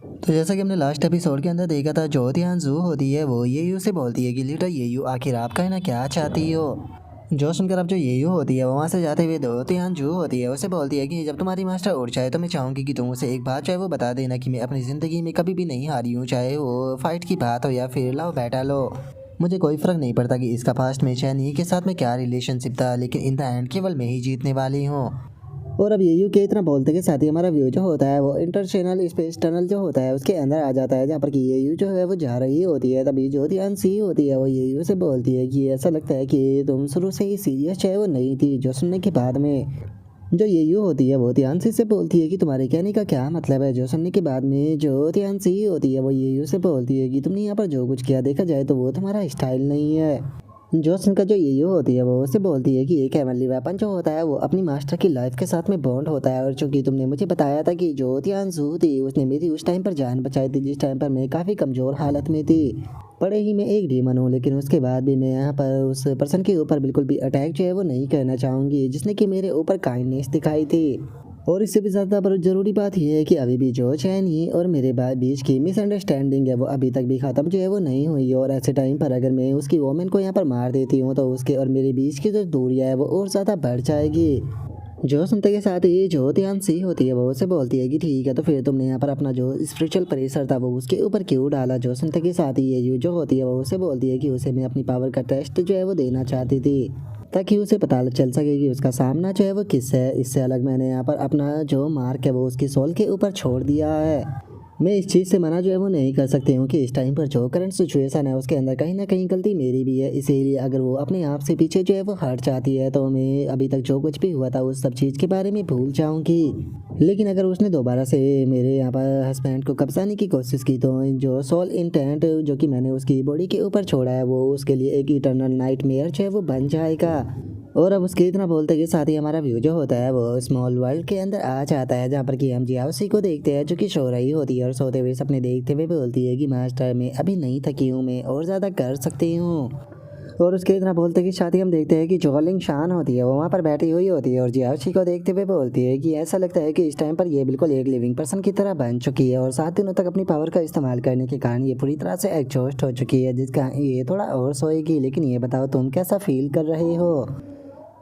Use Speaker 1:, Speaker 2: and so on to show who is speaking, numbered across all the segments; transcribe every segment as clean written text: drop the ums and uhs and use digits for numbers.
Speaker 1: तो जैसा कि हमने लास्ट एपिसोड के अंदर देखा था, जो ध्यानजू होती है वो येयू से बोलती है कि लीडर येयू, आखिर आप कहना क्या चाहती हो। जो सुनकर अब जो येयू होती है वो वहाँ से जाते हुए दो ध्यानजू होती है उसे बोलती है कि जब तुम्हारी मास्टर उठ जाए तो मैं चाहूँगी कि तुम उसे एक बात चाहे वो बता देना कि मैं अपनी ज़िंदगी में कभी भी नहीं हारी हूँ, चाहे वो फाइट की बात हो या फिर लव बैटल हो। मुझे कोई फ़र्क नहीं पड़ता कि इसका पास्ट में चैनी के साथ में क्या रिलेशनशिप था, लेकिन इन द एंड केवल मैं ही जीतने वाली हूँ। और अब ये के इतना बोलते के साथ ही हमारा व्यू जो होता है वो इंटरनेशनल स्पेस टनल जो होता है उसके अंदर आ जाता है, जहाँ पर कि ये जो है वो जा रही होती है। तभी जो ध्यान सी होती है वो ये से बोलती है कि ऐसा लगता है कि तुम शुरू से ही सीरियस चाहे वो नहीं थी। जो सुनने के बाद में जो ये होती है वो ध्यान से बोलती है कि तुम्हारे कहने का क्या मतलब है। जो सुनने के बाद में जो ध्यान सी होती है वो ये से बोलती है कि तुमने यहाँ पर जो कुछ किया देखा जाए तो वो तुम्हारा स्टाइल नहीं है। जो सुनकर जो ये होती है वो उससे बोलती है कि एक हेवनली वेपन जो होता है वो अपनी मास्टर की लाइफ के साथ में बॉन्ड होता है। और चूंकि तुमने मुझे बताया था कि जो ध्यानजू थी उसने मेरी उस टाइम पर जान बचाई थी जिस टाइम पर मैं काफ़ी कमज़ोर हालत में थी। पड़े ही मैं एक डीमन हूँ, लेकिन उसके बाद भी मैं यहाँ पर उस पर्सन के ऊपर बिल्कुल भी अटैक जो है वो नहीं करना चाहूँगी जिसने कि मेरे ऊपर काइंडनेस दिखाई थी। और इससे भी ज़्यादा पर ज़रूरी बात यह है कि अभी भी जो चैनी और मेरे बीच की मिसअंडरस्टैंडिंग है वो अभी तक भी ख़त्म जो है वो नहीं हुई। और ऐसे टाइम पर अगर मैं उसकी वोमेन को यहाँ पर मार देती हूँ तो उसके और मेरे बीच की जो दूरियाँ है वो और ज़्यादा बढ़ जाएगी। जो सुनते के साथ ही जो ध्यान सी होती है वो उसे बोलती है कि ठीक है, तो फिर तुमने यहाँ पर अपना जो स्पिरिचुअल प्रेशर था वो उसके ऊपर क्यों डाला। जो सुनते के साथ ही ये जो होती है वो उसे बोलती है कि उसे मैं अपनी पावर का टेस्ट जो है वो देना चाहती थी, ताकि उसे पता चल सके कि उसका सामना जो है वो किस है। इससे अलग मैंने यहाँ पर अपना जो मार्क है वो उसकी सोल के ऊपर छोड़ दिया है। मैं इस चीज़ से मना जो है वो नहीं कर सकती हूँ कि इस टाइम पर जो करंट सिचुएशन है उसके अंदर कहीं ना कहीं गलती मेरी भी है। इसीलिए अगर वो अपने आप से पीछे जो है वो हट जाती है तो मैं अभी तक जो कुछ भी हुआ था उस सब चीज़ के बारे में भूल जाऊँगी। लेकिन अगर उसने दोबारा से मेरे यहाँ पर हस्बैंड को कब्जाने की कोशिश की तो जो सोल इंटेंट जो कि मैंने उसकी बॉडी के ऊपर छोड़ा है वो उसके लिए एक इटर्नल नाइट मेयर जो है वो बन जाएगा। और अब उसके इतना बोलते के साथ ही हमारा व्यू जो होता है वो स्मॉल वर्ल्ड के अंदर आ जाता है, जहाँ पर कि हम जियाओसी को देखते हैं जो कि सो रही होती है और सोते हुए सपने देखते हुए बोलती है कि मास्टर मैं अभी नहीं थकी हूँ, मैं और ज़्यादा कर सकती हूँ। और उसके इतना बोलते कि साथ ही हम देखते हैं कि जोलिंग शान होती है वो वहाँ पर बैठी हुई होती है और जियाओसी को देखते हुए बोलती है कि ऐसा लगता है कि इस टाइम पर ये बिल्कुल एक लिविंग पर्सन की तरह बन चुकी है और 7 दिनों तक अपनी पावर का इस्तेमाल करने के कारण ये पूरी तरह से एग्जॉस्ट हो चुकी है, जिसका ये थोड़ा और सोएगी। लेकिन ये बताओ तुम कैसा फील कर रहे हो।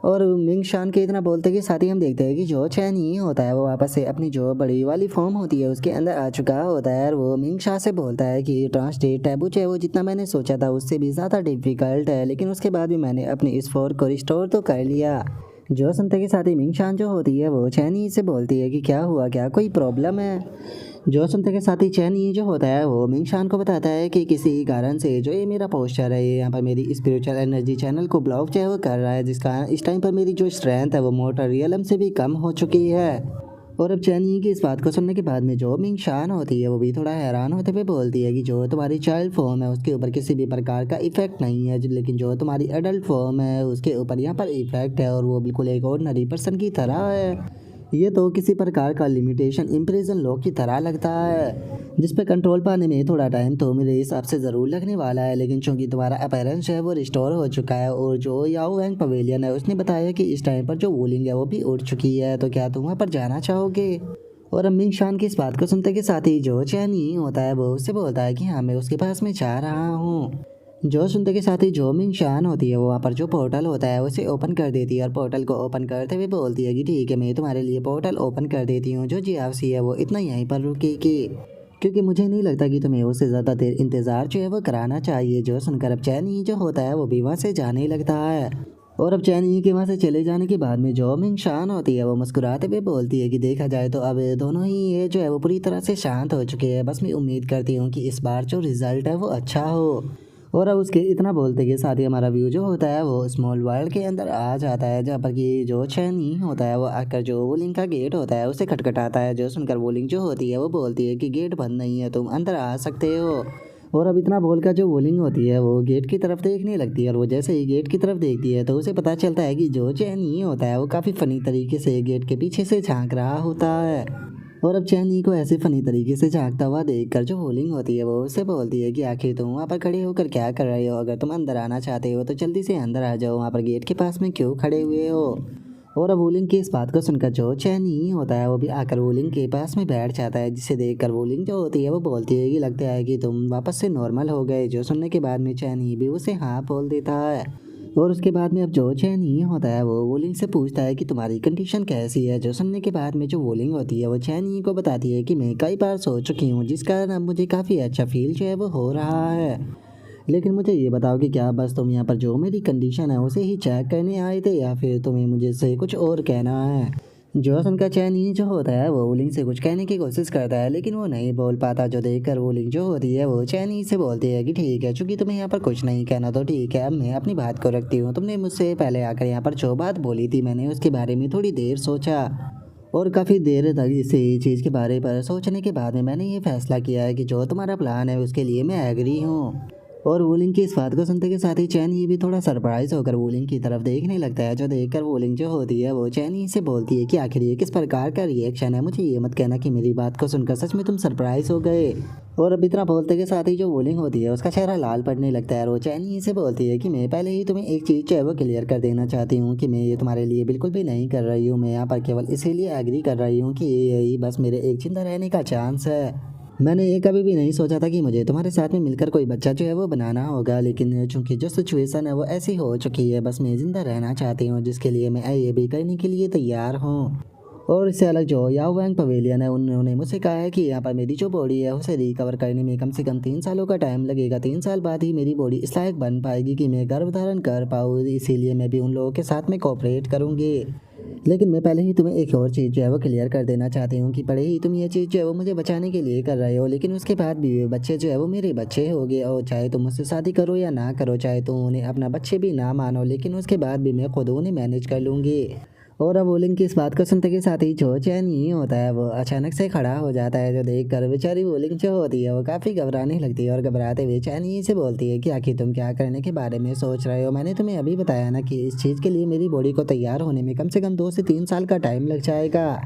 Speaker 1: और मिंग शान के इतना बोलते के साथ ही हम देखते हैं कि जो चैन ही होता है वो वापस से अपनी जो बड़ी वाली फॉर्म होती है उसके अंदर आ चुका होता है। और वो मिंग शाह से बोलता है कि ट्रांसलेट टैबू है वो जितना मैंने सोचा था उससे भी ज़्यादा डिफिकल्ट है, लेकिन उसके बाद भी मैंने अपनी इस फोर को रिस्टोर तो कर लिया। जो सुनते के साथ ही मिंग शान जो होती है वो चैन ही से बोलती है कि क्या हुआ, क्या कोई प्रॉब्लम है। जो सुनते के साथ ही चैन ये जो होता है वो मिंग शान को बताता है कि किसी कारण से जो ये मेरा पोस्टर है ये यहाँ पर मेरी स्पिरिचुअल एनर्जी चैनल को ब्लॉक जो है वो कर रहा है, जिसका इस टाइम पर मेरी जो स्ट्रेंथ है वो मोटर रियलम से भी कम हो चुकी है। और अब चैन ये की इस बात को सुनने के बाद में जो मिंग शान होती है वो भी थोड़ा हैरान होते हुए बोलती है कि जो तुम्हारी चाइल्ड फॉर्म है उसके ऊपर किसी भी प्रकार का इफेक्ट नहीं है, लेकिन जो तुम्हारी एडल्ट फॉर्म है उसके ऊपर यहाँ पर इफेक्ट है और वो बिल्कुल एक ऑर्डिनरी पर्सन की तरह है। ये तो किसी प्रकार का लिमिटेशन इम्प्रिजन लॉ की तरह लगता है, जिस पे कंट्रोल पाने में थोड़ा टाइम तो मेरे हिसाब से ज़रूर लगने वाला है। लेकिन चूंकि तुम्हारा अपीयरेंस है वो रिस्टोर हो चुका है और जो याओ वैंग पवेलियन है उसने बताया कि इस टाइम पर जो वोलिंग है वो भी उड़ चुकी है, तो क्या तुम वहाँ पर जाना चाहोगे। और अम्मिंग शान की इस बात को सुनते के साथ ही जो चैन ही होता है वो उससे बोलता है कि हाँ मैं उसके पास में जा रहा हूँ। जो सुनते के साथ ही जो मिंग शान होती है वो वहाँ पर जो पोर्टल होता है उसे ओपन कर देती है और पोर्टल को ओपन करते हुए बोलती है कि ठीक है मैं तुम्हारे लिए पोर्टल ओपन कर देती हूँ। जो जियावसी है वो इतना यहीं पर रुकेगी क्योंकि मुझे नहीं लगता कि तुम्हें उससे ज़्यादा देर इंतज़ार जो है वो कराना चाहिए। जो सुनकर अब चैन ही जो होता है वो भी वहाँ से जाने लगता है। और अब चैन ही के वहाँ से चले जाने के बाद में जो मिंग शान होती है वो मुस्कुराते हुए बोलती है कि देखा जाए तो अब दोनों ही ये जो है वो पूरी तरह से शांत हो चुके हैं, बस मैं उम्मीद करती हूँ कि इस बार जो रिज़ल्ट है वो अच्छा हो। और अब उसके इतना बोलते के साथ ही हमारा व्यू जो होता है वो स्मॉल वर्ल्ड के अंदर आ जाता है, जहाँ पर कि जो चैनी होता है वो आकर जो वोलिंग का गेट होता है उसे खटखटाता है। जो सुनकर वोलिंग जो होती है वो बोलती है कि गेट बंद नहीं है, तुम अंदर आ सकते हो। और अब इतना बोलकर जो वोलिंग होती है वो गेट की तरफ देखने लगती है और वो जैसे ही गेट की तरफ देखती है तो उसे पता चलता है कि जो चैनी होता है वो काफ़ी फ़नी तरीके से गेट के पीछे से झांक रहा होता है। और अब चैनी को ऐसे फनी तरीके से झांकता हुआ देखकर जो होलिंग होती है वो उससे बोलती है कि आखिर तुम वहाँ पर खड़े होकर क्या कर रहे हो, अगर तुम अंदर आना चाहते हो तो जल्दी से अंदर आ जाओ, वहाँ पर गेट के पास में क्यों खड़े हुए हो। और अब वोलिंग की इस बात को सुनकर जो चैनी होता है वो भी आकर वोलिंग के पास में बैठ जाता है, जिसे देखकर वोलिंग जो होती है वो बोलती है कि लगता है कि तुम वापस से नॉर्मल हो गए। जो सुनने के बाद में चैनी भी उसे हाँ बोल देता है। और उसके बाद में अब जो चैनी होता है वो वोलिंग से पूछता है कि तुम्हारी कंडीशन कैसी है। जो सुनने के बाद में जो वोलिंग होती है वो चैनी को बताती है कि मैं कई बार सो चुकी हूँ, जिस कारण अब मुझे काफ़ी अच्छा फील जो है वो हो रहा है। लेकिन मुझे ये बताओ कि क्या बस तुम यहाँ पर जो मेरी कंडीशन है उसे ही चेक करने आए थे या फिर तुम्हें मुझे से कुछ और कहना है। जॉसन का चैनी जो होता है वो वोलिंग से कुछ कहने की कोशिश करता है, लेकिन वो नहीं बोल पाता। जो देखकर वोलिंग जो होती है वो चैनी से बोलती है कि ठीक है, चूंकि तुम्हें यहाँ पर कुछ नहीं कहना तो ठीक है, अब मैं अपनी बात को रखती हूँ। तुमने मुझसे पहले आकर यहाँ पर जो बात बोली थी मैंने उसके बारे में थोड़ी देर सोचा, और काफ़ी देर तक इसी चीज़ के बारे पर सोचने के बाद में मैंने ये फैसला किया है कि जो तुम्हारा प्लान है उसके लिए मैं एग्री हूँ। और वोलिंग की इस बात को सुनते के साथ ही चैनी भी थोड़ा सरप्राइज होकर वोलिंग की तरफ देखने लगता है। जो देखकर वोलिंग जो होती है वो चैनी से बोलती है कि आखिर ये किस प्रकार का रिएक्शन है। मुझे ये मत कहना कि मेरी बात को सुनकर सच में तुम सरप्राइज हो गए। और अब इतना बोलते के साथ ही जो वोलिंग होती है उसका चेहरा लाल पड़ने लगता है, और वो चैनी से बोलती है कि मैं पहले ही तुम्हें एक चीज़ जो है वो क्लियर कर देना चाहती हूँ कि मैं ये तुम्हारे लिए बिल्कुल भी नहीं कर रही हूँ। मैं यहाँ पर केवल इसीलिए एग्री कर रही हूँ कि यही बस मेरे एक जिंदा रहने का चांस है। मैंने ये कभी भी नहीं सोचा था कि मुझे तुम्हारे साथ में मिलकर कोई बच्चा जो है वो बनाना होगा, लेकिन चूंकि जो सिचुएशन है वो ऐसी हो चुकी है, बस मैं ज़िंदा रहना चाहती हूँ, जिसके लिए मैं ये भी करने के लिए तैयार हूँ। और इससे अलग जो याओ वैंग पवेलियन है उन्होंने मुझसे कहा है कि यहाँ पर मेरी जो बॉडी है उसे रिकवर करने में कम से कम 3 सालों का टाइम लगेगा। 3 साल बाद ही मेरी बॉडी इस लायक बन पाएगी कि मैं गर्भ धारण कर पाऊँ, इसीलिए मैं भी उन लोगों के साथ में कोऑपरेट करूँगी। लेकिन मैं पहले ही तुम्हें एक और चीज़ जो है वो क्लियर कर देना चाहती हूँ कि पहले ही तुम ये चीज़ जो है वो मुझे बचाने के लिए कर रहे हो, लेकिन उसके बाद भी ये बच्चे जो है वो मेरे बच्चे हो गए। और चाहे तुम मुझसे शादी करो या ना करो, चाहे तुम उन्हें अपना बच्चे भी ना मानो, लेकिन उसके बाद भी मैं खुद उन्हें मैनेज कर लूँगी। और अब वोलिंग की इस बात को सुनते के साथ ही जो चैनी होता है वो अचानक से खड़ा हो जाता है। जो देखकर बेचारी वोलिंग जो होती है वो काफ़ी घबराने लगती है, और घबराते हुए चैनी से बोलती है कि आखिर तुम क्या करने के बारे में सोच रहे हो। मैंने तुम्हें अभी बताया ना कि इस चीज़ के लिए मेरी बॉडी को तैयार होने में कम से कम 2 से 3 साल का टाइम लग जाएगा।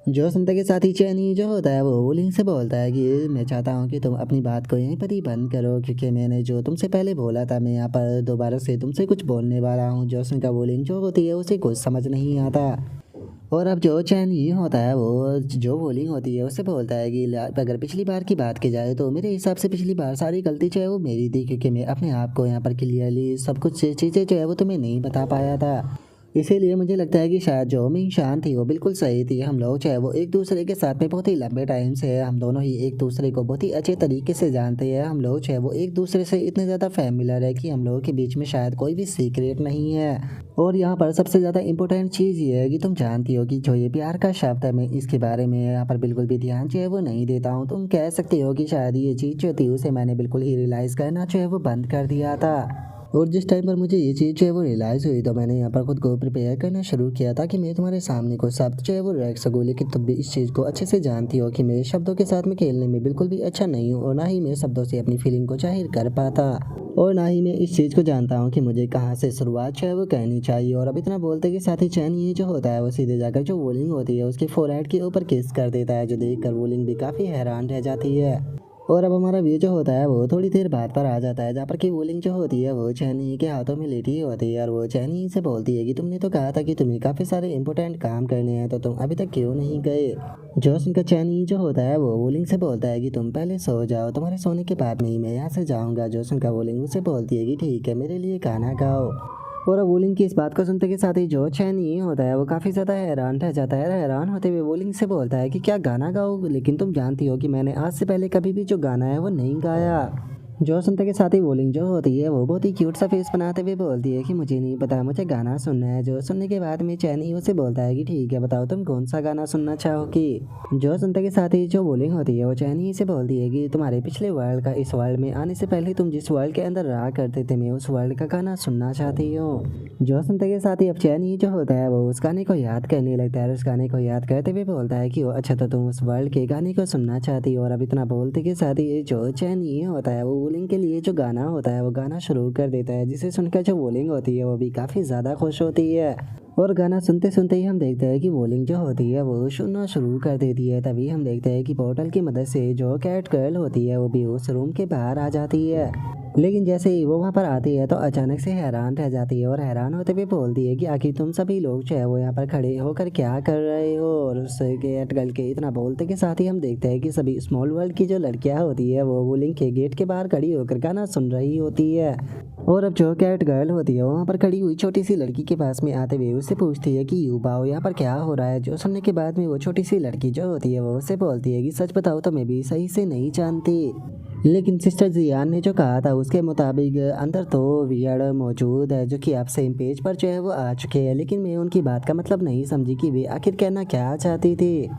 Speaker 1: जो सुनते के साथ ही चैनी जो होता है वो वोलिंग से बोलता है कि मैं चाहता हूँ कि तुम अपनी बात को यहीं पर ही बंद करो, क्योंकि मैंने जो तुमसे पहले बोला था मैं यहाँ पर दोबारा से तुमसे कुछ बोलने वाला हूँ। जो सुनकर वोलिंग जो होती है उसे कुछ समझ नहीं आता। और अब जो चैनी होता है वो जो वोलिंग होती है उससे बोलता है कि अगर पिछली बार की बात की जाए तो मेरे हिसाब से पिछली बार सारी गलती जो है वो मेरी थी, क्योंकि मैं अपने आप को यहाँ पर क्लियरली सब कुछ चीज़ें जो है वो तुम्हें नहीं बता पाया था। इसीलिए मुझे लगता है कि शायद जो मिंग शान थी वो बिल्कुल सही थी। हम लोग चाहे वो एक दूसरे के साथ में बहुत ही लंबे टाइम से है, हम दोनों ही एक दूसरे को बहुत ही अच्छे तरीके से जानते हैं। हम लोग चाहे वो एक दूसरे से इतने ज़्यादा फैमिलियर है कि हम लोगों के बीच में शायद कोई भी सीक्रेट नहीं है। और यहाँ पर सबसे ज़्यादा इम्पोर्टेंट चीज़ ये है कि तुम जानती हो कि जो ये प्यार का शब्द है मैं इसके बारे में यहाँ पर बिल्कुल भी ध्यान जो है वो नहीं देता हूँ। तुम कह सकते हो कि शायद ये चीज़ जो थी उसे मैंने बिल्कुल ही रियलाइज़ करना जो है वो बंद कर दिया था। और जिस टाइम पर मुझे ये चीज़ जो है वो रियलाइज़ हुई तो मैंने यहाँ पर खुद को प्रिपेयर करना शुरू किया था कि मैं तुम्हारे सामने कोई शब्द जो है वो रख सकूँ। लेकिन तुम भी इस चीज़ को अच्छे से जानती हो कि मैं शब्दों के साथ में खेलने में बिल्कुल भी अच्छा नहीं हूँ, और ना ही मैं शब्दों से अपनी फीलिंग को जाहिर कर पाता, और ना ही मैं इस चीज़ को जानता हूँ कि मुझे कहाँ से शुरुआत जो है वो कहनी चाहिए। और अब इतना बोलते के साथ ही चैन ये जो होता है वो सीधे जाकर जो वोलिंग होती है उसके फोरहेड के ऊपर किस कर देता है। जो देख कर वोलिंग भी काफ़ी हैरान रह जाती है। और अब हमारा व्यू जो होता है वो थोड़ी देर बाद पर आ जाता है, जहाँ पर कि वोलिंग जो होती है वो चैनी के हाथों में लेटी होती है, और वो चैनी से बोलती है कि तुमने तो कहा था कि तुम्हें काफ़ी सारे इंपॉर्टेंट काम करने हैं, तो तुम अभी तक क्यों नहीं गए। जो सुनकर चैनी जो होता है वो वोलिंग से बोलता है कि तुम पहले सो जाओ, तुम्हारे सोने के बाद में ही मैं यहाँ से जाऊँगा। जो सुनकर वोलिंग उसे बोलती है कि ठीक है, मेरे लिए गाना गाओ। और अब वोलिंग की इस बात को सुनते के साथ ही जो चैनी होता है वो काफ़ी ज़्यादा हैरान रह जाता है। हैरान होते हुए वोलिंग से बोलता है कि क्या गाना गाओ, लेकिन तुम जानती हो कि मैंने आज से पहले कभी भी जो गाना है वो नहीं गाया। जो सुनते के साथ ही वोलिंग जो होती है वो बहुत ही क्यूट सा फेस बनाते हुए बोलती है कि मुझे नहीं पता, मुझे गाना सुनना है। जो सुनने के बाद में चैनी उसे बोलता है कि ठीक है, बताओ तुम कौन सा गाना सुनना चाहोगी। जो सुनते के साथ ही जो वोलिंग होती है वो चैनी से बोलती है कि तुम्हारे पिछले वर्ल्ड का इस वर्ल्ड में आने से पहले तुम जिस वर्ल्ड के अंदर रहा करते थे मैं उस वर्ल्ड का गाना सुनना चाहती हूँ। जो सुनते के साथ ही अब चैनी जो होता है वो उस गाने को याद करने लगता है, और उस गाने को याद करते हुए बोलता है कि वो अच्छा तो तुम उस वर्ल्ड के गाने को सुनना चाहती हो। और अब इतना बोलते के साथ ही जो चैनी होता है वो वोलिंग के लिए जो गाना होता है वो गाना शुरू कर देता है, जिसे सुनकर जो वोलिंग होती है वो भी काफ़ी ज़्यादा खुश होती है। और गाना सुनते सुनते ही हम देखते हैं कि वोलिंग जो होती है वो सुनना शुरू कर देती है। तभी हम देखते हैं कि पोर्टल की मदद से जो कैट गर्ल होती है वो भी उस रूम के बाहर आ जाती है। लेकिन जैसे ही वो वहाँ पर आती है तो अचानक से हैरान रह जाती है और हैरान होते हुए बोलती है कि आखिर तुम सभी लोग जो है वो यहाँ पर खड़े होकर क्या कर रहे हो। और उस कैट गर्ल के इतना बोलते के साथ ही हम देखते हैं कि सभी स्मॉल वर्ल्ड की जो लड़कियाँ होती है वो वोलिंग के गेट के बाहर खड़ी होकर गाना सुन रही होती है। और अब जो कैट गर्ल होती है वो वहाँ पर खड़ी हुई छोटी सी लड़की के पास में आते हुए उससे पूछती है कि यू बाओ यहाँ पर क्या हो रहा है। जो सुनने के बाद में वो छोटी सी लड़की जो होती है वो उससे बोलती है कि सच बताओ तो मैं भी सही से नहीं जानती, लेकिन सिस्टर जियान ने जो कहा था उसके मुताबिक अंदर तो वियर्ड मौजूद है जो कि आप सेम पेज पर जो है वो आ चुके हैं। लेकिन मैं उनकी बात का मतलब नहीं समझी कि वे आखिर कहना क्या चाहती थी।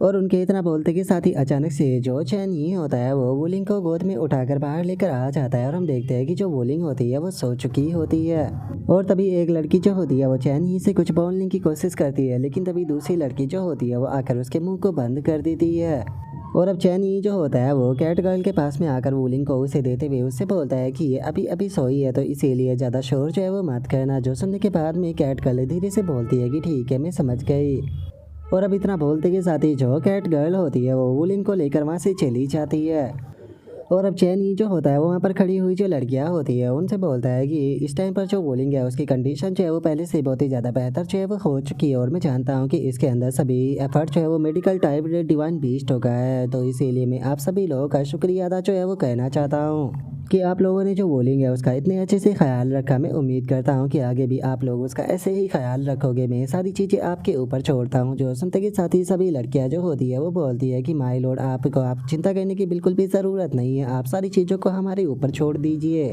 Speaker 1: और उनके इतना बोलते के साथ ही अचानक से जो चैन ये होता है वो वोलिंग को गोद में उठाकर बाहर लेकर आ जाता है। और हम देखते हैं कि जो वोलिंग होती है वो सो चुकी होती है। और तभी एक लड़की जो होती है वो चैन ही से कुछ बोलने की कोशिश करती है, लेकिन तभी दूसरी लड़की जो होती है वो आकर उसके मुंह को बंद कर देती है। और अब चैन ही जो होता है वो कैट गर्ल के पास में आकर वोलिंग को उसे देते हुए उससे बोलता है कि ये अभी अभी सोई है तो इसीलिए ज़्यादा शोर जो है वो मत करना। जो सुनने के बाद में कैट गर्ल धीरे से बोलती है कि ठीक है मैं समझ गई। और अब इतना बोलते के साथ ही जो कैट गर्ल होती है वो वोलिंग को लेकर वहाँ से चली जाती है। और अब चैन ही जो होता है वो वहाँ पर खड़ी हुई जो लड़कियाँ होती है उनसे बोलता है कि इस टाइम पर जो वोलिंग है उसकी कंडीशन जो है वो पहले से बहुत ही ज़्यादा बेहतर जो है वो हो चुकी है। और मैं जानता हूँ कि इसके अंदर सभी एफर्ट जो है वो मेडिकल टाइप डिवाइन बीस्ट हो गया है। तो इसीलिए मैं आप सभी लोगों का शुक्रिया अदा जो है वो कहना चाहता हूँ कि आप लोगों ने जो वोलिंग है उसका इतने अच्छे से ख्याल रखा। मैं उम्मीद करता हूँ कि आगे भी आप लोग उसका ऐसे ही ख्याल रखोगे। मैं सारी चीज़ें आपके ऊपर छोड़ता हूँ। जो सुनते के साथ ही सभी लड़कियाँ जो होती है वो बोलती है कि माय लॉर्ड आपको आप चिंता करने की बिल्कुल भी ज़रूरत नहीं है, आप सारी चीज़ों को हमारे ऊपर छोड़ दीजिए।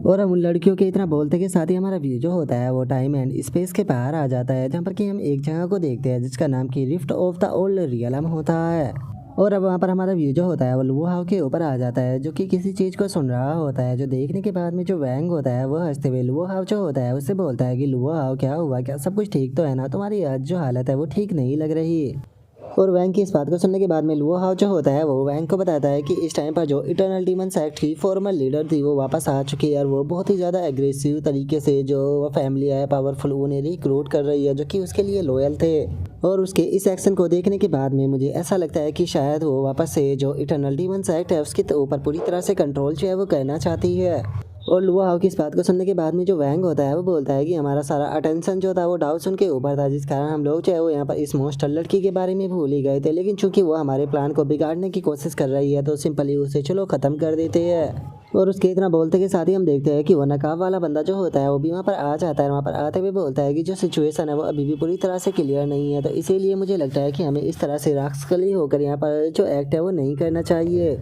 Speaker 1: और हम उन लड़कियों के इतना बोलते के साथ ही हमारा व्यू जो होता है वो टाइम एंड स्पेस के बाहर आ जाता है, जहाँ पर कि हम एक जगह को देखते हैं जिसका नाम कि rift of the old realm होता है। और अब वहाँ पर हमारा व्यू जो होता है वो लुओ हाउ के ऊपर आ जाता है जो कि किसी चीज़ को सुन रहा होता है। जो देखने के बाद में जो वैंग होता है वो हंसते हुए लुओ हाउ जो होता है उससे बोलता है कि लुओ हाउ क्या हुआ, क्या सब कुछ ठीक तो है ना, तुम्हारी आज जो हालत है वो ठीक नहीं लग रही। और वैंग की इस बात को सुनने के बाद में लुओ हाउ जो होता है वो वैंग को बताता है कि इस टाइम पर जो इटर्नल डीमन सेक्ट की फॉर्मर लीडर थी वो वापस आ चुकी है और वो बहुत ही ज़्यादा एग्रेसिव तरीके से जो फैमिली है पावरफुल उन्हें रिक्रूट कर रही है जो कि उसके लिए लॉयल थे। और उसके इस एक्शन को देखने के बाद में मुझे ऐसा लगता है कि शायद वो वापस से जो इटर्नल डीमन सेक्ट है उसके ऊपर पूरी तरह से कंट्रोल जो है वो करना चाहती है। और लुओ हाउ की इस बात को सुनने के बाद में जो वैंग होता है वो बोलता है कि हमारा सारा अटेंशन जो था वो डाउसन के ऊपर था, जिस कारण हम लोग जो है वो यहाँ पर इस मोस्टर लड़की के बारे में भूल ही गए थे। लेकिन चूंकि वो हमारे प्लान को बिगाड़ने की कोशिश कर रही है तो सिंपली उसे चलो ख़त्म कर देते हैं। और उसके इतना बोलते के साथ ही हम देखते हैं कि वो नकाब वाला बंदा जो होता है वो भी वहाँ पर आ जाता है। वहाँ पर आते हुए बोलता है कि जो सिचुएशन है वो अभी भी पूरी तरह से क्लियर नहीं है, तो इसीलिए मुझे लगता है कि हमें इस तरह से रास्कली होकर यहाँ पर जो एक्ट है वो नहीं करना चाहिए।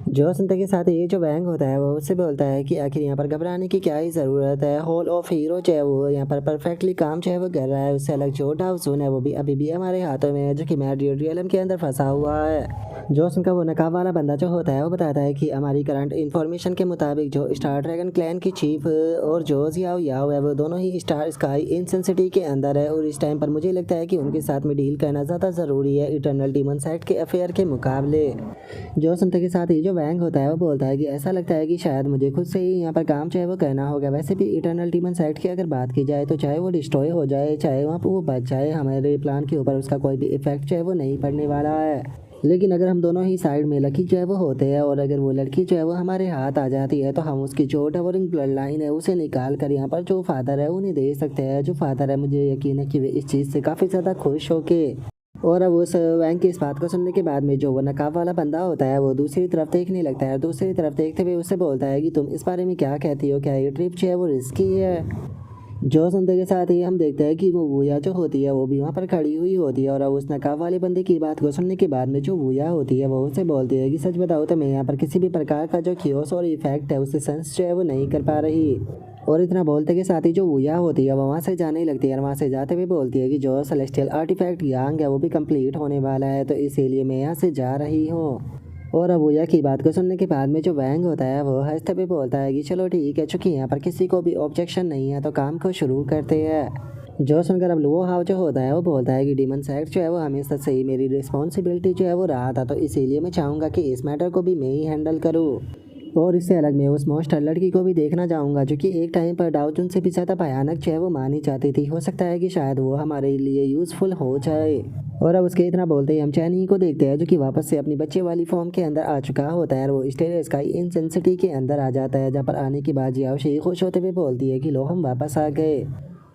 Speaker 1: जो सुनते के साथ ये जो वैंग होता है वो उससे बोलता है कि आखिर यहाँ पर घबराने की क्या ही ज़रूरत है, हॉल ऑफ हीरो जो है वो यहाँ पर परफेक्टली काम जो है वो कर रहा है। उससे अलग जो डाउन है वो भी अभी भी हमारे हाथों में है जो कि मैड रियलम के अंदर फंसा हुआ है। जो उनका वो नकाब वाला बंदा जो होता है वो बताता है कि हमारी करंट इन्फॉर्मेशन के मुताबिक जो स्टार ड्रैगन क्लैन की चीफ और जो जियाओ याओ है वो दोनों ही स्टार स्काई इंसेंसिटी के अंदर है। और इस टाइम पर मुझे लगता है कि उनके साथ में डील करना ज़्यादा ज़रूरी है इटर्नल डीमन सेक्ट के अफेयर के मुकाबले। जो सुनते के साथ ही जो वैंग होता है वो बोलता है कि ऐसा लगता है कि शायद मुझे खुद से ही यहाँ पर काम चाहे वो करना होगा। वैसे भी इटर्नल डीमन सेक्ट की अगर बात की जाए तो चाहे वो डिस्ट्रॉय हो जाए चाहे वहाँ पर वो बच जाए, हमारे प्लान के ऊपर उसका कोई भी इफेक्ट जो है वो नहीं पड़ने वाला है। लेकिन अगर हम दोनों ही साइड में लकी जो है वो होते हैं और अगर वो लड़की जो है वो हमारे हाथ आ जाती है तो हम उसकी जो टवरिंग ब्लड लाइन है उसे निकाल कर यहाँ पर जो फादर है उन्हें दे सकते हैं। जो फादर है मुझे यकीन है कि वे इस चीज़ से काफ़ी ज़्यादा खुश होके। और अब उस वैंग की इस बात को सुनने के बाद में जो वो नकाब वाला बंदा होता है वो दूसरी तरफ देखने लगता है। दूसरी तरफ देखते हुए उससे बोलता है कि तुम इस बारे में क्या कहती हो, क्या ये ट्रिप जो है वो रिस्की है। जो सुनते के साथ ही हम देखते हैं कि वो वूया जो होती है वो भी वहाँ पर खड़ी हुई होती है। और अब उस नकाब वाले बंदे की बात को सुनने के बाद में जो वूया होती है वो उससे बोलती है कि सच बताओ तो मैं यहाँ पर किसी भी प्रकार का जो खियोस और इफेक्ट है उसे सेंस जो है वो नहीं कर पा रही। और इतना बोलते के साथ ही जो वूया होती है वो वहाँ से जाने लगती है और वहाँ से जाते हुए बोलती है कि जो सेलेस्टियल आर्टिफैक्ट यांग है वो भी कंप्लीट होने वाला है, तो इसीलिए मैं यहाँ से जा रही हूँ। और अब वूया की बात को सुनने के बाद में जो वैंग होता है वो हंसते हुए बोलता है कि चलो ठीक है, चूँकि यहाँ पर किसी को भी ऑब्जेक्शन नहीं है तो काम को शुरू करते हैं। जो सुनकर अब लुओ हाउ जो होता है वो बोलता है कि डीमन सेक्ट जो है वो हमेशा से ही मेरी रिस्पॉन्सिबिलिटी जो है वो रहा था, तो इसीलिए मैं चाहूँगा कि इस मैटर को भी मैं ही हैंडल करूँ। और इससे अलग मैं उस मॉन्स्टर लड़की को भी देखना चाहूँगा जो कि एक टाइम पर डाउचुन से भी ज़्यादा भयानक जो है वो मानी जाती थी। हो सकता है कि शायद वो हमारे लिए यूज़फुल हो जाए। और अब उसके इतना बोलते ही हम चैनी को देखते हैं जो कि वापस से अपनी बच्चे वाली फॉर्म के अंदर आ चुका होता है और वो स्टेरियो स्काई इंसेंसिटी के अंदर आ जाता है, जहाँ पर आने के बाद जियाओशी खुश होते हुए बोलती है कि लो हम वापस आ गए।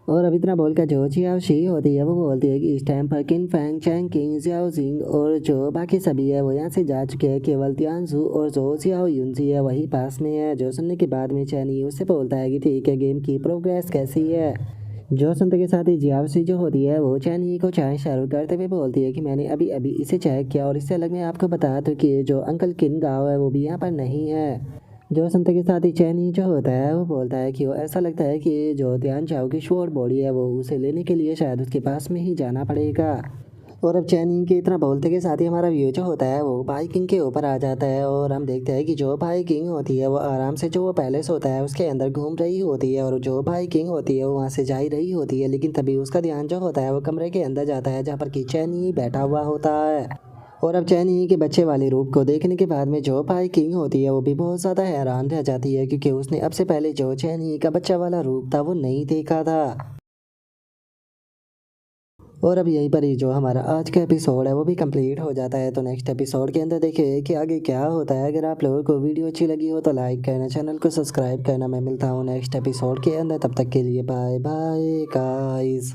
Speaker 1: और अब इतना बोलकर जो जियाओशी होती है वो बोलती है कि इस टाइम पर किन फैंग, चैंग किंग, जियाओ जिंग और जो बाकी सभी है वो यहाँ से जा चुके हैं, केवल तियानजू और जो जियाओ यूनजी है वही पास में है। जो सुनने के बाद में चैनी उससे बोलता है कि ठीक है, गेम की प्रोग्रेस कैसी है। जो सुनते के साथ ही जियाओशी जो होती है वो चैनी को चाय शुरू करते हुए बोलती है कि मैंने अभी अभी इसे चेक किया और इससे अलग मैं आपको बता दूँ कि जो अंकल किन गाँव है वो भी यहाँ पर नहीं है। जो सुनते के साथ ही चैनी जो होता है वो बोलता है कि वो ऐसा लगता है कि जो ध्यान चाहो की शॉर्ट बॉडी है वो उसे लेने के लिए शायद उसके पास में ही जाना पड़ेगा। और अब चैनी के इतना बोलते के साथ ही हमारा व्यू जो होता है वो बाइकिंग के ऊपर आ जाता है और हम देखते हैं कि जो बाइकिंग होती है वो आराम से जो वो पैलेस होता है उसके अंदर घूम रही होती है और जो बाइकिंग होती है वो वहाँ से जा ही रही होती है। लेकिन तभी उसका ध्यान जो होता है वो कमरे के अंदर जाता है जहाँ पर कि चैनी बैठा हुआ होता है। और अब चैनी के बच्चे वाले रूप को देखने के बाद में जो पाई किंग होती है वो भी बहुत ज़्यादा हैरान रह जाती है, क्योंकि उसने अब से पहले जो चैनी का बच्चा वाला रूप था वो नहीं देखा था। और अब यहीं पर ही जो हमारा आज का एपिसोड है वो भी कंप्लीट हो जाता है। तो नेक्स्ट एपिसोड के अंदर देखिए कि आगे क्या होता है। अगर आप लोगों को वीडियो अच्छी लगी हो तो लाइक करना, चैनल को सब्सक्राइब करना। मैं मिलता हूँ नेक्स्ट एपिसोड के अंदर, तब तक के लिए बाय बाय गाइस।